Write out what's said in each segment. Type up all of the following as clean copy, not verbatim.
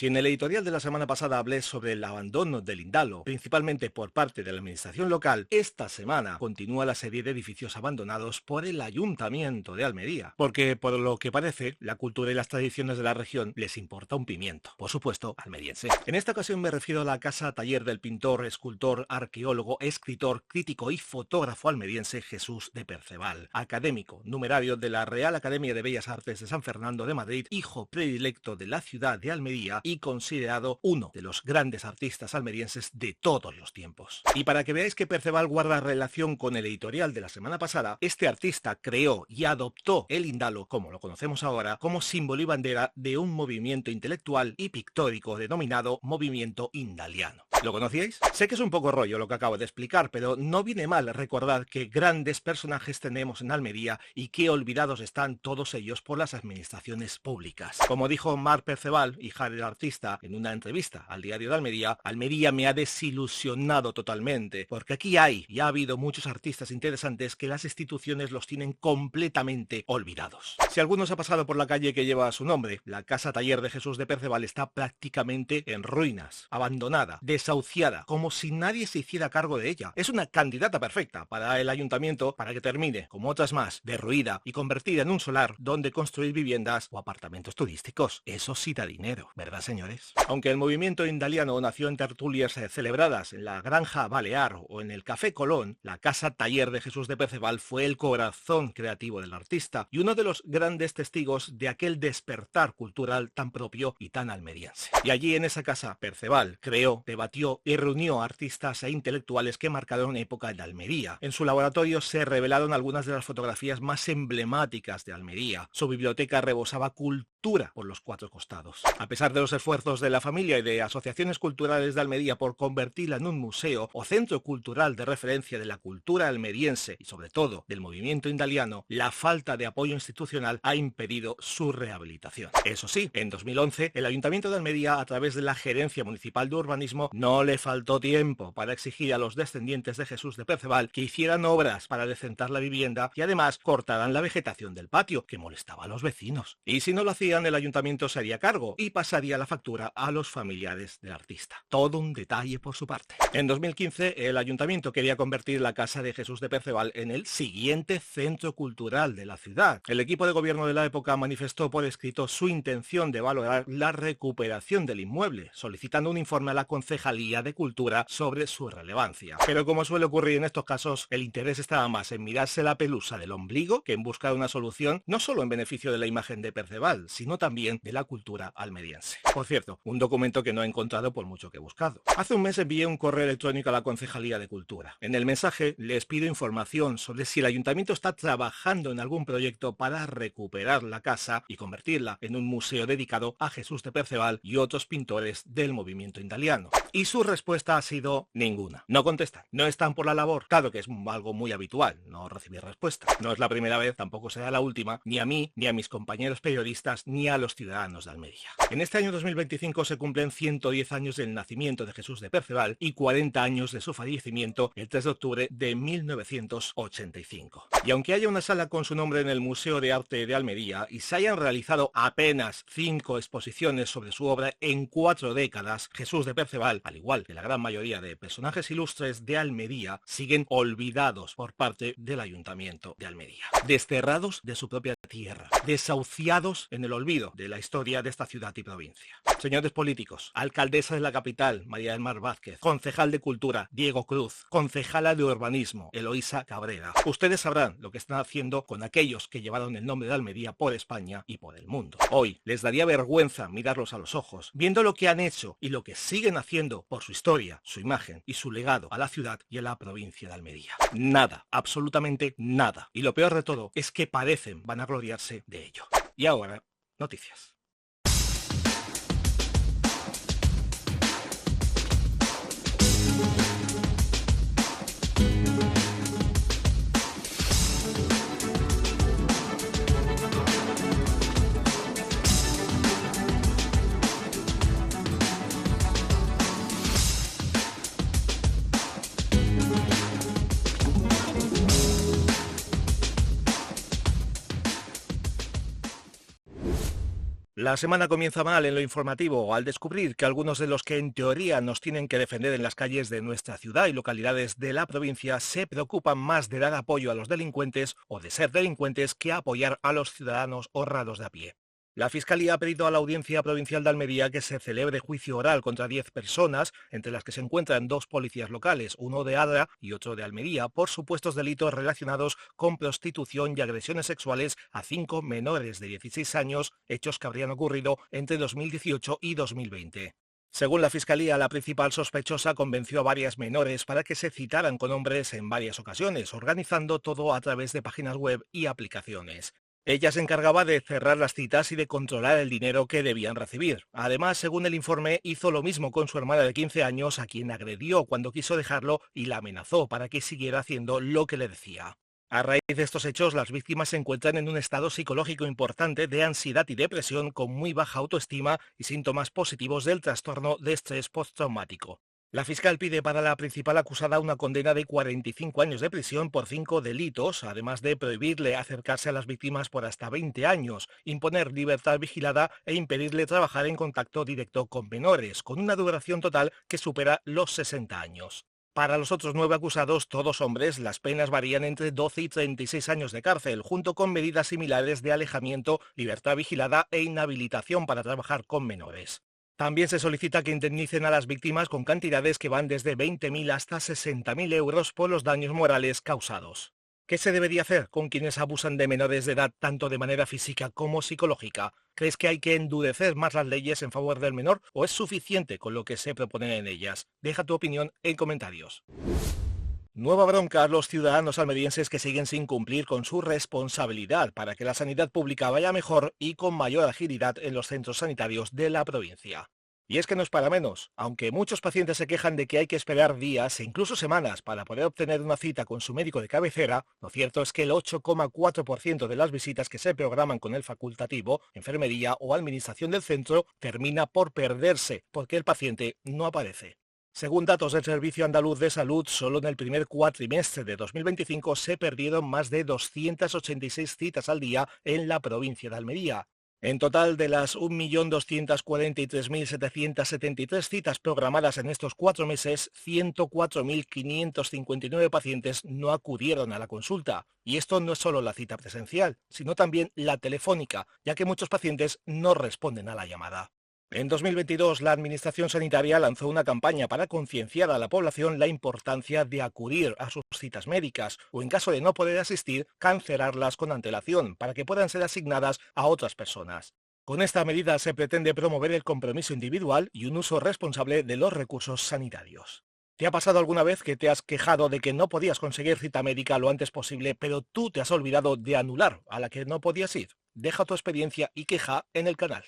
Si en el editorial de la semana pasada hablé sobre el abandono del Indalo, principalmente por parte de la administración local, esta semana continúa la serie de edificios abandonados por el Ayuntamiento de Almería, porque por lo que parece, la cultura y las tradiciones de la región les importa un pimiento, por supuesto, almeriense. En esta ocasión me refiero a la casa taller del pintor, escultor, arqueólogo, escritor, crítico y fotógrafo almeriense Jesús de Perceval, académico, numerario de la Real Academia de Bellas Artes de San Fernando de Madrid, hijo predilecto de la ciudad de Almería y considerado uno de los grandes artistas almerienses de todos los tiempos. Y para que veáis que Perceval guarda relación con el editorial de la semana pasada, este artista creó y adoptó el Indalo, como lo conocemos ahora, como símbolo y bandera de un movimiento intelectual y pictórico denominado Movimiento Indaliano. ¿Lo conocíais? Sé que es un poco rollo lo que acabo de explicar, pero no viene mal recordar que grandes personajes tenemos en Almería y que olvidados están todos ellos por las administraciones públicas. Como dijo Mar Perceval, hija del artista, en una entrevista al Diario de Almería, Almería me ha desilusionado totalmente, porque aquí hay y ha habido muchos artistas interesantes que las instituciones los tienen completamente olvidados. Si alguno se ha pasado por la calle que lleva su nombre, la casa taller de Jesús de Perceval está prácticamente en ruinas, abandonada, desahuciada, como si nadie se hiciera cargo de ella. Es una candidata perfecta para el ayuntamiento para que termine, como otras más, derruida y convertida en un solar donde construir viviendas o apartamentos turísticos. Eso sí da dinero, ¿verdad, señores? Aunque el movimiento indaliano nació en tertulias celebradas en la Granja Balear o en el Café Colón, la casa taller de Jesús de Perceval fue el corazón creativo del artista y uno de los grandes testigos de aquel despertar cultural tan propio y tan almeriense. Y allí en esa casa, Perceval creó, debatió y reunió artistas e intelectuales que marcaron época en Almería. En su laboratorio se revelaron algunas de las fotografías más emblemáticas de Almería. Su biblioteca rebosaba cultura por los cuatro costados. A pesar de los esfuerzos de la familia y de asociaciones culturales de Almería por convertirla en un museo o centro cultural de referencia de la cultura almeriense y sobre todo del movimiento indaliano, la falta de apoyo institucional ha impedido su rehabilitación. Eso sí, en 2011 el Ayuntamiento de Almería, a través de la Gerencia Municipal de Urbanismo, no le faltó tiempo para exigir a los descendientes de Jesús de Perceval que hicieran obras para decentar la vivienda y además cortaran la vegetación del patio, que molestaba a los vecinos. Y si no lo hacían, el ayuntamiento se haría cargo y pasaría la factura a los familiares del artista. Todo un detalle por su parte. En 2015, el ayuntamiento quería convertir la casa de Jesús de Perceval en el siguiente centro cultural de la ciudad. El equipo de gobierno de la época manifestó por escrito su intención de valorar la recuperación del inmueble, solicitando un informe a la Concejalía de Cultura sobre su relevancia. Pero como suele ocurrir en estos casos, el interés estaba más en mirarse la pelusa del ombligo que en buscar una solución no solo en beneficio de la imagen de Perceval, sino también de la cultura almeriense. Por cierto, un documento que no he encontrado por mucho que he buscado. Hace un mes envié un correo electrónico a la Concejalía de Cultura. En el mensaje les pido información sobre si el ayuntamiento está trabajando en algún proyecto para recuperar la casa y convertirla en un museo dedicado a Jesús de Perceval y otros pintores del movimiento indaliano. Y su respuesta ha sido ninguna. No contestan, no están por la labor. Claro que es algo muy habitual, no recibir respuesta. No es la primera vez, tampoco será la última, ni a mí, ni a mis compañeros periodistas, ni a los ciudadanos de Almería. En este año 2025 se cumplen 110 años del nacimiento de Jesús de Perceval y 40 años de su fallecimiento el 3 de octubre de 1985. Y aunque haya una sala con su nombre en el Museo de Arte de Almería y se hayan realizado apenas 5 exposiciones sobre su obra en 4 décadas, Jesús de Perceval, al igual que la gran mayoría de personajes ilustres de Almería, siguen olvidados por parte del Ayuntamiento de Almería. Desterrados de su propia tierra, desahuciados en el olvido de la historia de esta ciudad y provincia. Señores políticos, alcaldesa de la capital, María del Mar Vázquez, concejal de Cultura, Diego Cruz, concejala de Urbanismo, Eloísa Cabrera. Ustedes sabrán lo que están haciendo con aquellos que llevaron el nombre de Almería por España y por el mundo. Hoy les daría vergüenza mirarlos a los ojos, viendo lo que han hecho y lo que siguen haciendo por su historia, su imagen y su legado a la ciudad y a la provincia de Almería. Nada, absolutamente nada. Y lo peor de todo es que parecen vanagloriarse de ello. Y ahora, noticias. La semana comienza mal en lo informativo al descubrir que algunos de los que en teoría nos tienen que defender en las calles de nuestra ciudad y localidades de la provincia se preocupan más de dar apoyo a los delincuentes o de ser delincuentes que apoyar a los ciudadanos honrados de a pie. La Fiscalía ha pedido a la Audiencia Provincial de Almería que se celebre juicio oral contra 10 personas, entre las que se encuentran 2 policías locales, uno de Adra y otro de Almería, por supuestos delitos relacionados con prostitución y agresiones sexuales a 5 menores de 16 años, hechos que habrían ocurrido entre 2018 y 2020. Según la Fiscalía, la principal sospechosa convenció a varias menores para que se citaran con hombres en varias ocasiones, organizando todo a través de páginas web y aplicaciones. Ella se encargaba de cerrar las citas y de controlar el dinero que debían recibir. Además, según el informe, hizo lo mismo con su hermana de 15 años, a quien agredió cuando quiso dejarlo y la amenazó para que siguiera haciendo lo que le decía. A raíz de estos hechos, las víctimas se encuentran en un estado psicológico importante de ansiedad y depresión con muy baja autoestima y síntomas positivos del trastorno de estrés postraumático. La fiscal pide para la principal acusada una condena de 45 años de prisión por 5 delitos, además de prohibirle acercarse a las víctimas por hasta 20 años, imponer libertad vigilada e impedirle trabajar en contacto directo con menores, con una duración total que supera los 60 años. Para los otros 9 acusados, todos hombres, las penas varían entre 12 y 36 años de cárcel, junto con medidas similares de alejamiento, libertad vigilada e inhabilitación para trabajar con menores. También se solicita que indemnicen a las víctimas con cantidades que van desde 20.000 hasta 60.000 euros por los daños morales causados. ¿Qué se debería hacer con quienes abusan de menores de edad tanto de manera física como psicológica? ¿Crees que hay que endurecer más las leyes en favor del menor o es suficiente con lo que se propone en ellas? Deja tu opinión en comentarios. Nueva bronca a los ciudadanos almerienses que siguen sin cumplir con su responsabilidad para que la sanidad pública vaya mejor y con mayor agilidad en los centros sanitarios de la provincia. Y es que no es para menos, aunque muchos pacientes se quejan de que hay que esperar días e incluso semanas para poder obtener una cita con su médico de cabecera, lo cierto es que el 8,4% de las visitas que se programan con el facultativo, enfermería o administración del centro termina por perderse porque el paciente no aparece. Según datos del Servicio Andaluz de Salud, solo en el primer cuatrimestre de 2025 se perdieron más de 286 citas al día en la provincia de Almería. En total, de las 1.243.773 citas programadas en estos 4 meses, 104.559 pacientes no acudieron a la consulta. Y esto no es solo la cita presencial, sino también la telefónica, ya que muchos pacientes no responden a la llamada. En 2022, la Administración Sanitaria lanzó una campaña para concienciar a la población la importancia de acudir a sus citas médicas o, en caso de no poder asistir, cancelarlas con antelación para que puedan ser asignadas a otras personas. Con esta medida se pretende promover el compromiso individual y un uso responsable de los recursos sanitarios. ¿Te ha pasado alguna vez que te has quejado de que no podías conseguir cita médica lo antes posible, pero tú te has olvidado de anular a la que no podías ir? Deja tu experiencia y queja en el canal.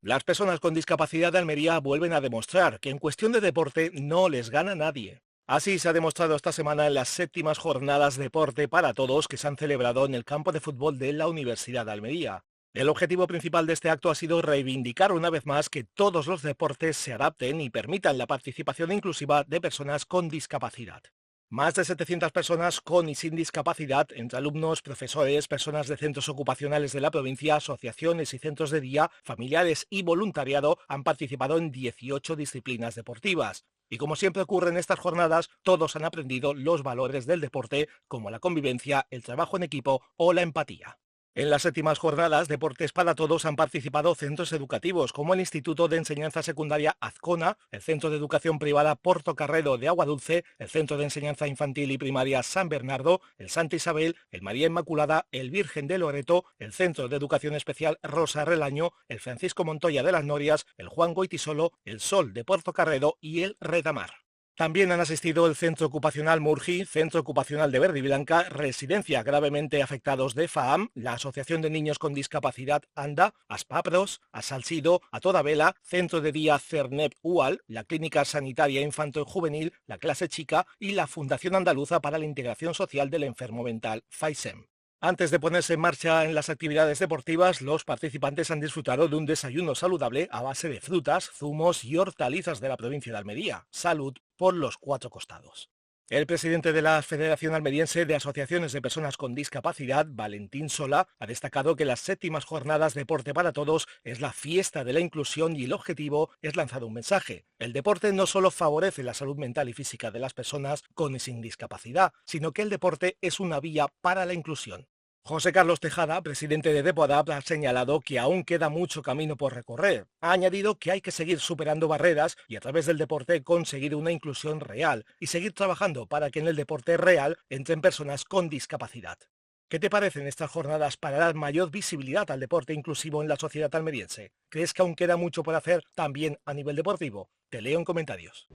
Las personas con discapacidad de Almería vuelven a demostrar que en cuestión de deporte no les gana nadie. Así se ha demostrado esta semana en las 7ª jornadas Deporte para Todos que se han celebrado en el campo de fútbol de la Universidad de Almería. El objetivo principal de este acto ha sido reivindicar una vez más que todos los deportes se adapten y permitan la participación inclusiva de personas con discapacidad. Más de 700 personas con y sin discapacidad, entre alumnos, profesores, personas de centros ocupacionales de la provincia, asociaciones y centros de día, familiares y voluntariado, han participado en 18 disciplinas deportivas. Y como siempre ocurre en estas jornadas, todos han aprendido los valores del deporte, como la convivencia, el trabajo en equipo o la empatía. En las 7ª jornadas Deportes para Todos han participado centros educativos como el Instituto de Enseñanza Secundaria Azcona, el Centro de Educación Privada Portocarrero de Aguadulce, el Centro de Enseñanza Infantil y Primaria San Bernardo, el Santa Isabel, el María Inmaculada, el Virgen de Loreto, el Centro de Educación Especial Rosa Relaño, el Francisco Montoya de las Norias, el Juan Goitisolo, el Sol de Portocarrero y el Retamar. También han asistido el Centro Ocupacional Murgi, Centro Ocupacional de Verdiblanca, Residencia Gravemente Afectados de FAAM, la Asociación de Niños con Discapacidad ANDA, Aspapros, Asalsido, A Toda Vela, Centro de Día CERNEP UAL, la Clínica Sanitaria Infanto-Juvenil, la Clase Chica y la Fundación Andaluza para la Integración Social del Enfermo Mental, FAISEM. Antes de ponerse en marcha en las actividades deportivas, los participantes han disfrutado de un desayuno saludable a base de frutas, zumos y hortalizas de la provincia de Almería. Salud por los 4 costados. El presidente de la Federación Almeriense de Asociaciones de Personas con Discapacidad, Valentín Sola, ha destacado que las séptimas jornadas Deporte para Todos es la fiesta de la inclusión y el objetivo es lanzar un mensaje. El deporte no solo favorece la salud mental y física de las personas con y sin discapacidad, sino que el deporte es una vía para la inclusión. José Carlos Tejada, presidente de Depoadap, ha señalado que aún queda mucho camino por recorrer. Ha añadido que hay que seguir superando barreras y a través del deporte conseguir una inclusión real y seguir trabajando para que en el deporte real entren personas con discapacidad. ¿Qué te parecen estas jornadas para dar mayor visibilidad al deporte inclusivo en la sociedad almeriense? ¿Crees que aún queda mucho por hacer también a nivel deportivo? Te leo en comentarios.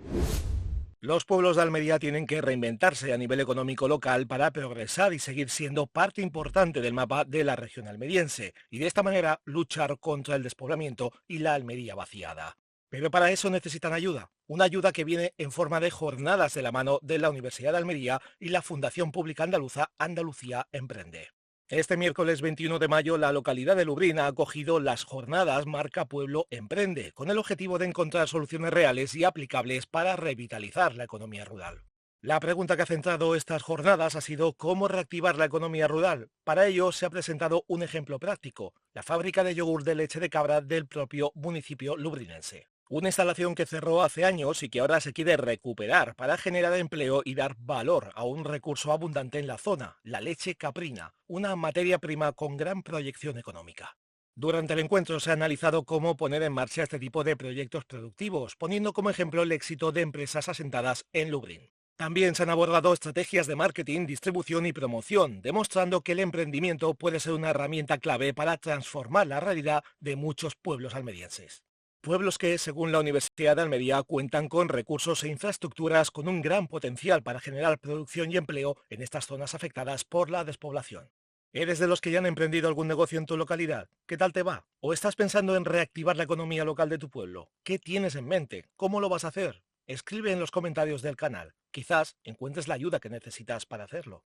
Los pueblos de Almería tienen que reinventarse a nivel económico local para progresar y seguir siendo parte importante del mapa de la región almeriense y de esta manera luchar contra el despoblamiento y la Almería vaciada. Pero para eso necesitan ayuda, una ayuda que viene en forma de jornadas de la mano de la Universidad de Almería y la Fundación Pública Andaluza Andalucía Emprende. Este miércoles 21 de mayo, la localidad de Lubrién ha acogido las jornadas Marca Pueblo Emprende, con el objetivo de encontrar soluciones reales y aplicables para revitalizar la economía rural. La pregunta que ha centrado estas jornadas ha sido cómo reactivar la economía rural. Para ello se ha presentado un ejemplo práctico, la fábrica de yogur de leche de cabra del propio municipio lubrinense. Una instalación que cerró hace años y que ahora se quiere recuperar para generar empleo y dar valor a un recurso abundante en la zona, la leche caprina, una materia prima con gran proyección económica. Durante el encuentro se ha analizado cómo poner en marcha este tipo de proyectos productivos, poniendo como ejemplo el éxito de empresas asentadas en Lubrién. También se han abordado estrategias de marketing, distribución y promoción, demostrando que el emprendimiento puede ser una herramienta clave para transformar la realidad de muchos pueblos almerienses. Pueblos que, según la Universidad de Almería, cuentan con recursos e infraestructuras con un gran potencial para generar producción y empleo en estas zonas afectadas por la despoblación. ¿Eres de los que ya han emprendido algún negocio en tu localidad? ¿Qué tal te va? ¿O estás pensando en reactivar la economía local de tu pueblo? ¿Qué tienes en mente? ¿Cómo lo vas a hacer? Escribe en los comentarios del canal. Quizás encuentres la ayuda que necesitas para hacerlo.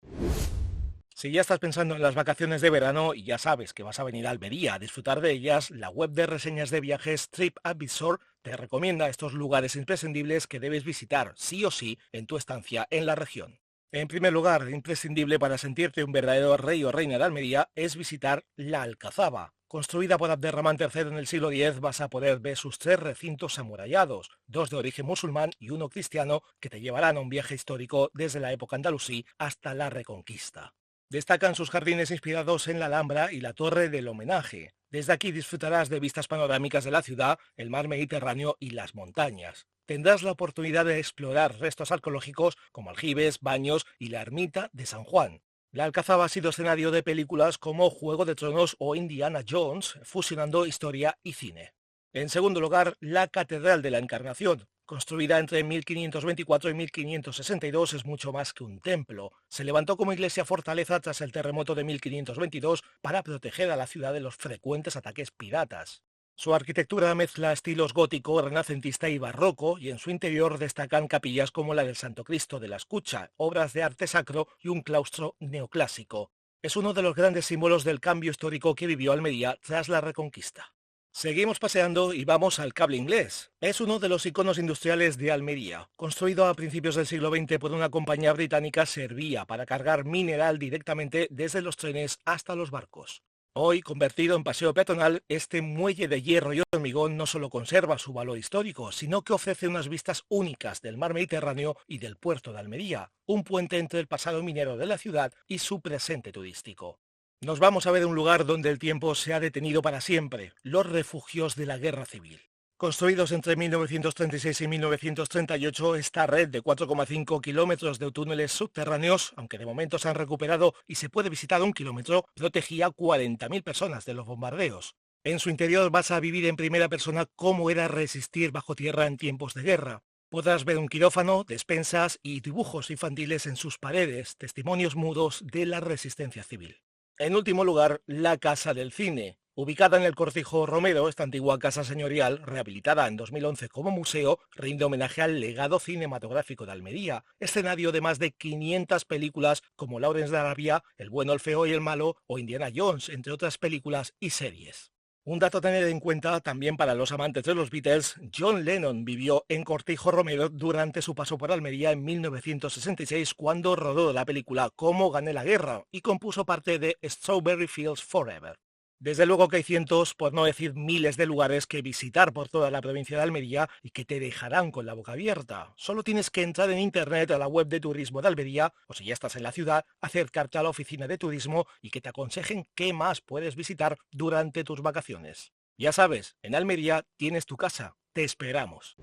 Si ya estás pensando en las vacaciones de verano y ya sabes que vas a venir a Almería a disfrutar de ellas, la web de reseñas de viajes TripAdvisor te recomienda estos lugares imprescindibles que debes visitar sí o sí en tu estancia en la región. En primer lugar, imprescindible para sentirte un verdadero rey o reina de Almería es visitar la Alcazaba. Construida por Abderramán III en el siglo X, vas a poder ver sus 3 recintos amurallados, 2 de origen musulmán y 1 cristiano, que te llevarán a un viaje histórico desde la época andalusí hasta la Reconquista. Destacan sus jardines inspirados en la Alhambra y la Torre del Homenaje. Desde aquí disfrutarás de vistas panorámicas de la ciudad, el mar Mediterráneo y las montañas. Tendrás la oportunidad de explorar restos arqueológicos como aljibes, baños y la ermita de San Juan. La Alcazaba ha sido escenario de películas como Juego de Tronos o Indiana Jones, fusionando historia y cine. En segundo lugar, la Catedral de la Encarnación. Construida entre 1524 y 1562, es mucho más que un templo. Se levantó como iglesia fortaleza tras el terremoto de 1522 para proteger a la ciudad de los frecuentes ataques piratas. Su arquitectura mezcla estilos gótico, renacentista y barroco, y en su interior destacan capillas como la del Santo Cristo de la Escucha, obras de arte sacro y un claustro neoclásico. Es uno de los grandes símbolos del cambio histórico que vivió Almería tras la Reconquista. Seguimos paseando y vamos al Cable Inglés. Es uno de los iconos industriales de Almería. Construido a principios del siglo XX por una compañía británica, servía para cargar mineral directamente desde los trenes hasta los barcos. Hoy, convertido en paseo peatonal, este muelle de hierro y hormigón no solo conserva su valor histórico, sino que ofrece unas vistas únicas del mar Mediterráneo y del puerto de Almería, un puente entre el pasado minero de la ciudad y su presente turístico. Nos vamos a ver un lugar donde el tiempo se ha detenido para siempre, los refugios de la Guerra Civil. Construidos entre 1936 y 1938, esta red de 4,5 kilómetros de túneles subterráneos, aunque de momento se han recuperado y se puede visitar 1 kilómetro, protegía a 40.000 personas de los bombardeos. En su interior vas a vivir en primera persona cómo era resistir bajo tierra en tiempos de guerra. Podrás ver un quirófano, despensas y dibujos infantiles en sus paredes, testimonios mudos de la resistencia civil. En último lugar, la Casa del Cine. Ubicada en el Cortijo Romero, esta antigua casa señorial, rehabilitada en 2011 como museo, rinde homenaje al legado cinematográfico de Almería, escenario de más de 500 películas como Lawrence de Arabia, El bueno, el feo y el malo o Indiana Jones, entre otras películas y series. Un dato a tener en cuenta también para los amantes de los Beatles: John Lennon vivió en Cortijo Romero durante su paso por Almería en 1966, cuando rodó la película Cómo gané la guerra y compuso parte de Strawberry Fields Forever. Desde luego que hay cientos, por no decir miles de lugares que visitar por toda la provincia de Almería y que te dejarán con la boca abierta. Solo tienes que entrar en internet a la web de turismo de Almería, o si ya estás en la ciudad, acercarte a la oficina de turismo y que te aconsejen qué más puedes visitar durante tus vacaciones. Ya sabes, en Almería tienes tu casa. Te esperamos.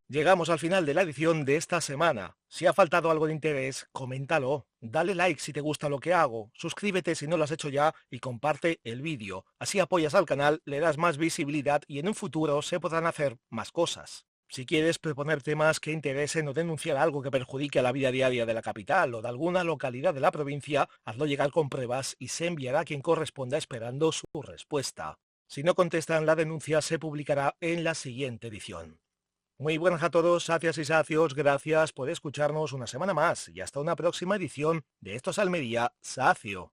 Llegamos al final de la edición de esta semana. Si ha faltado algo de interés, coméntalo. Dale like si te gusta lo que hago, suscríbete si no lo has hecho ya y comparte el vídeo. Así apoyas al canal, le das más visibilidad y en un futuro se podrán hacer más cosas. Si quieres proponer temas que interesen o denunciar algo que perjudique a la vida diaria de la capital o de alguna localidad de la provincia, hazlo llegar con pruebas y se enviará a quien corresponda esperando su respuesta. Si no contestan la denuncia, se publicará en la siguiente edición. Muy buenas a todos, sacias y sacios, gracias por escucharnos una semana más y hasta una próxima edición de Esto es Almería Sacio.